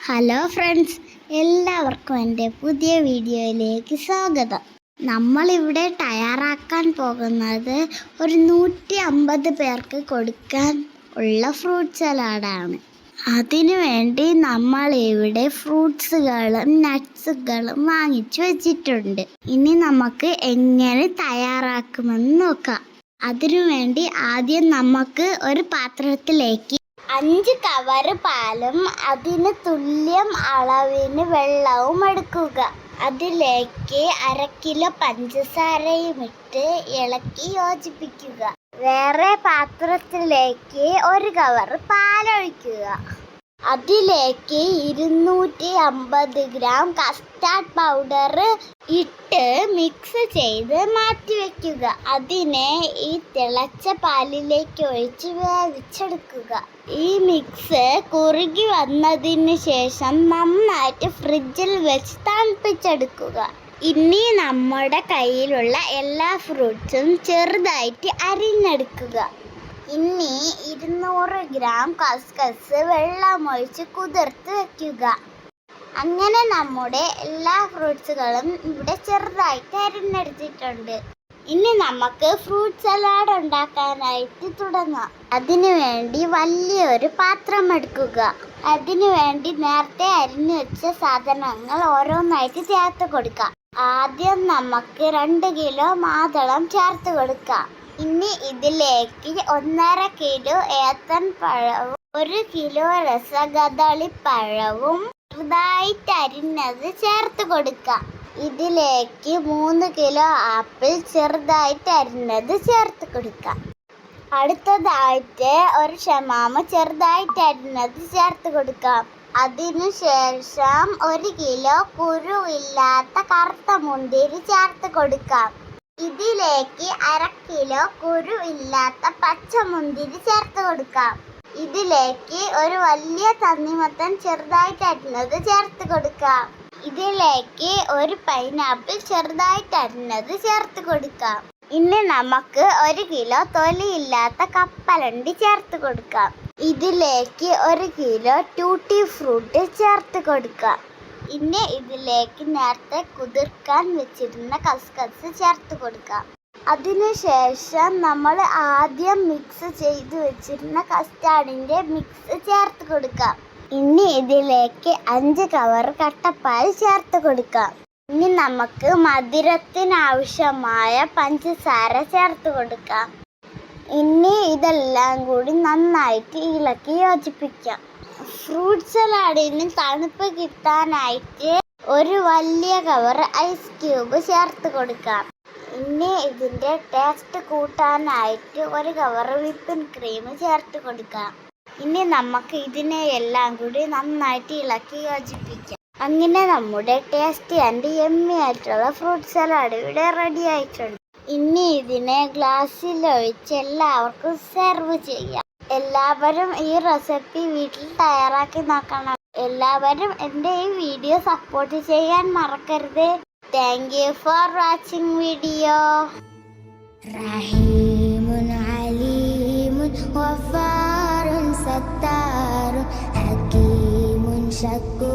Hello friends, എല്ലാവർക്കും എൻ്റെ പുതിയ വീഡിയോയിലേക്ക് സ്വാഗതം. നമ്മളിവിടെ തയ്യാറാക്കാൻ പോകുന്നത് ഒരു 150 പേർക്ക് കൊടുക്കാൻ ഉള്ള ഫ്രൂട്ട് സലാഡാണ്. അതിനു വേണ്ടി നമ്മളിവിടെ ഫ്രൂട്ട്സുകളും നട്ട്സുകളും വാങ്ങിച്ചു വെച്ചിട്ടുണ്ട്. ഇനി നമുക്ക് എങ്ങനെ തയ്യാറാക്കുമെന്ന് നോക്കാം. അതിനു വേണ്ടി ആദ്യം നമുക്ക് ഒരു പാത്രത്തിലേക്ക് 5 കവർ പാലും അതിന് തുല്യം അളവിന് വെള്ളവും എടുക്കുക. അതിലേക്ക് 1/2 കിലോ പഞ്ചസാരയും ഇട്ട് ഇളക്കി യോജിപ്പിക്കുക. വേറെ പാത്രത്തിലേക്ക് 1 കവർ പാലൊഴിക്കുക. അതിലേക്ക് 250 ഗ്രാം കസ്റ്റാർഡ് പൗഡർ ഇട്ട് മിക്സ് ചെയ്ത് മാറ്റിവെക്കുക. അതിനെ ഈ തിളച്ച പാലിലേക്ക് ഒഴിച്ച് വേവിച്ചെടുക്കുക. ഈ മിക്സ് കുറുകി വന്നതിന് ശേഷം നന്നായിട്ട് ഫ്രിഡ്ജിൽ വെച്ച് തണുപ്പിച്ചെടുക്കുക. ഇനി നമ്മുടെ കയ്യിലുള്ള എല്ലാ ഫ്രൂട്ട്സും ചെറുതായിട്ട് അരിഞ്ഞെടുക്കുക. ഇനി 200 ഗ്രാം കസ്കസ് വെള്ളമൊഴിച്ച് കുതിർത്ത് വെക്കുക. അങ്ങനെ നമ്മുടെ എല്ലാ ഫ്രൂട്ട്സുകളും ഇവിടെ ചെറുതായിട്ട് അരിഞ്ഞെടുത്തിട്ടുണ്ട്. ഇനി നമുക്ക് ഫ്രൂട്ട് സലാഡ് ഉണ്ടാക്കാനായിട്ട് തുടങ്ങാം. അതിനു വേണ്ടി വലിയൊരു പാത്രം എടുക്കുക. അതിനു വേണ്ടി നേരത്തെ അരിഞ്ഞു വെച്ച സാധനങ്ങൾ ഓരോന്നായിട്ട് ചേർത്ത് കൊടുക്കാം. ആദ്യം നമുക്ക് 2 കിലോ മാതളം ചേർത്ത് കൊടുക്കാം. ഇനി ഇതിലേക്ക് 1.5 കിലോ ഏത്തൻ പഴവും 1 കിലോ രസകദളിപ്പഴവും ചെറുതായിട്ട് അരിഞ്ഞത് ചേർത്ത് കൊടുക്കാം. ഇതിലേക്ക് 3 കിലോ ആപ്പിൾ ചെറുതായിട്ട് അരിഞ്ഞത് ചേർത്ത് കൊടുക്കാം. അടുത്തതായിട്ട് 1 ഷമാമ ചെറുതായിട്ട് അരിഞ്ഞത് ചേർത്ത് കൊടുക്കാം. അതിനുശേഷം 1 കിലോ കുരുവില്ലാത്ത കറുത്ത മുന്തിരി ചേർത്ത് കൊടുക്കാം. ഇതിലേക്ക് 1/2 കിലോ കുരു ഇല്ലാത്ത പച്ചമുന്തിരി ചേർത്ത് കൊടുക്കാം. ഇതിലേക്ക് ഒരു വലിയ തണ്ണിമത്തൻ ചെറുതായിട്ട് അരിഞ്ഞത് ചേർത്ത് കൊടുക്കാം. ഇതിലേക്ക് 1 പൈനാപ്പിൾ ചെറുതായിട്ട് അരിഞ്ഞത് ചേർത്ത് കൊടുക്കാം. ഇനി നമുക്ക് 1 കിലോ തൊലിയില്ലാത്ത കപ്പലണ്ടി ചേർത്ത് കൊടുക്കാം. ഇതിലേക്ക് 1 കിലോ ടൂട്ടി ഫ്രൂട്ട് ചേർത്ത് കൊടുക്കാം. ഇനി ഇതിലേക്ക് നേരത്തെ കുതിർക്കാൻ വെച്ചിരുന്ന കസ്കസ് ചേർത്ത് കൊടുക്കാം. അതിനുശേഷം നമ്മൾ ആദ്യം മിക്സ് ചെയ്ത് വെച്ചിരുന്ന കസ്റ്റാർഡിൻ്റെ മിക്സ് ചേർത്ത് കൊടുക്കാം. ഇനി ഇതിലേക്ക് 5 കവർ കട്ടപ്പാൽ ചേർത്ത് കൊടുക്കാം. ഇനി നമുക്ക് മധുരത്തിനാവശ്യമായ പഞ്ചസാര ചേർത്ത് കൊടുക്കാം. ഇനി ഇതെല്ലാം കൂടി നന്നായിട്ട് ഇളക്കി യോജിപ്പിക്കാം. ഫ്രൂട്ട് സലാഡിന് തണുപ്പ് കിട്ടാനായിട്ട് ഒരു വലിയ കവർ ഐസ് ക്യൂബ് ചേർത്ത് കൊടുക്കാം. ഇനി ഇതിൻ്റെ ടേസ്റ്റ് കൂട്ടാനായിട്ട് 1 കവർ വിപ്പിംഗ് ക്രീം ചേർത്ത് കൊടുക്കാം. ഇനി നമുക്ക് ഇതിനെ എല്ലാം കൂടി നന്നായിട്ട് ഇളക്കി യോജിപ്പിക്കാം. അങ്ങനെ നമ്മുടെ ടേസ്റ്റി ആൻഡ് യമ്മി ആയിട്ടുള്ള ഫ്രൂട്ട് സലാഡ് ഇവിടെ റെഡി ആയിട്ടുണ്ട്. ഇനി ഇതിനെ ഗ്ലാസ്സിൽ ഒഴിച്ച് എല്ലാവർക്കും സെർവ് ചെയ്യാം. എല്ലാവരും ഈ റെസിപ്പി വീട്ടിൽ തയ്യാറാക്കി നോക്കണം. എല്ലാവരും എൻ്റെ ഈ വീഡിയോ സപ്പോർട്ട് ചെയ്യാൻ മറക്കരുത്. Thank you for watching video. റഹീമുൻ അലീമുൻ ഗഫാറുൻ സത്താറുൻ ഹകീമുൻ ശക്കൂർ.